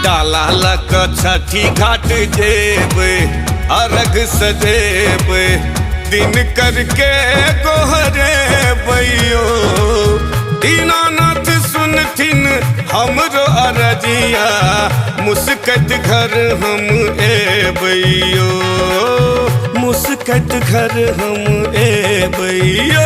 डाला लक छठी घाट जेबे अर्घ सजेबे दिन करके गोहरे बैयो दीनानाथ सुनथिन हमरो अरजिया मुस्कत घर हम एबैयो मुस्कत घर हम एबैयो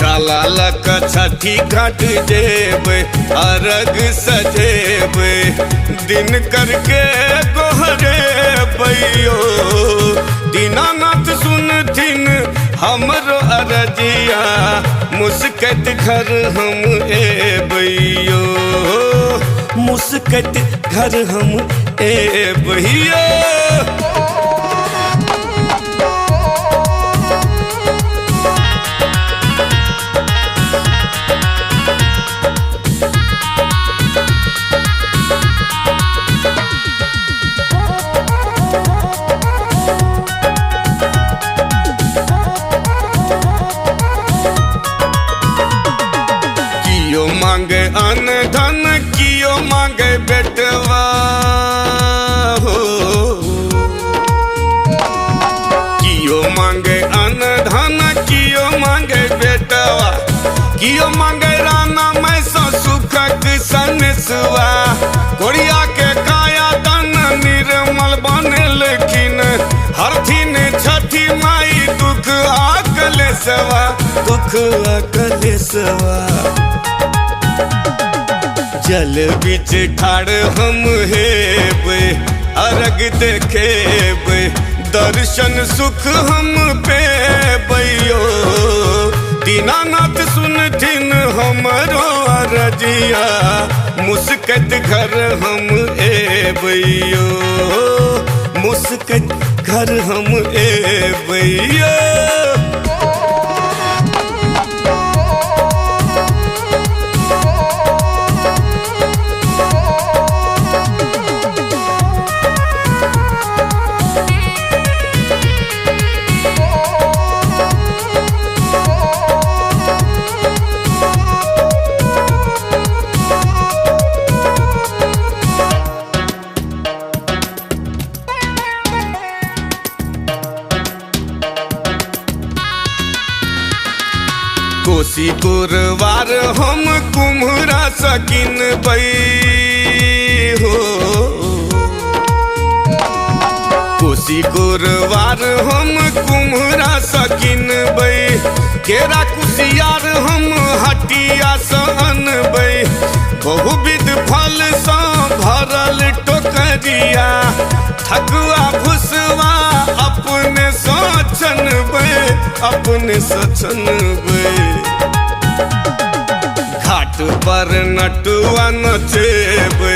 डाला लक छठी घाट जेबे अर्घ सजेबे दिन करके गोहरे बैयो दीनानाथ सुनथिन हमरो अरजिया मुस्कत घर हम एबैयो मुस्कत घर हम एबैयो कियो मांगे अन धन कियो मांगे बेटवा हो कियो मांगे अन धन कियो मांगे बेटवा कियो मांगे राना मैं सुखक सनसवा कोरिया के काया तन निर्मल बनलखिन हरथिन छठी माई दुख आकलेसवा दुख आकलेसवा जल बीच ठाड़ हम हेबे अर्घ देखेबे दर्शन सुख हम पेबैयो दीनानाथ सुनथिन हमरो अरजिया मुस्कत घर हम एबैयो मुस्कत घर हम एबैयो कोसी गुरवार हम कुम्हरा सकिन बई हो कोसी गुरवार हम कुम्हरा सकिन बई केरा कुसियार हम हटिया सन बई बहुविध फल सा भरल टोकरिया ठकुआ भुसवा अपने सोचन बे अपने सोचन बे घाट पर नटुआ नचेबे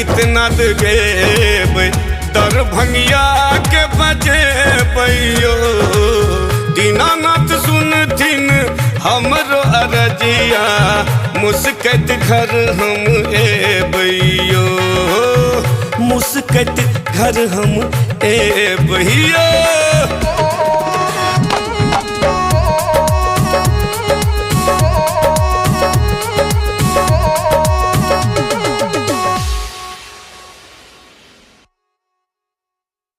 इतना देबे दरभंगिया के बजेबैयो दीनानाथ सुनथिन हमरो अरजिया मुस्कत घर हम एबैयो मुस्कत घर हम एबैयो।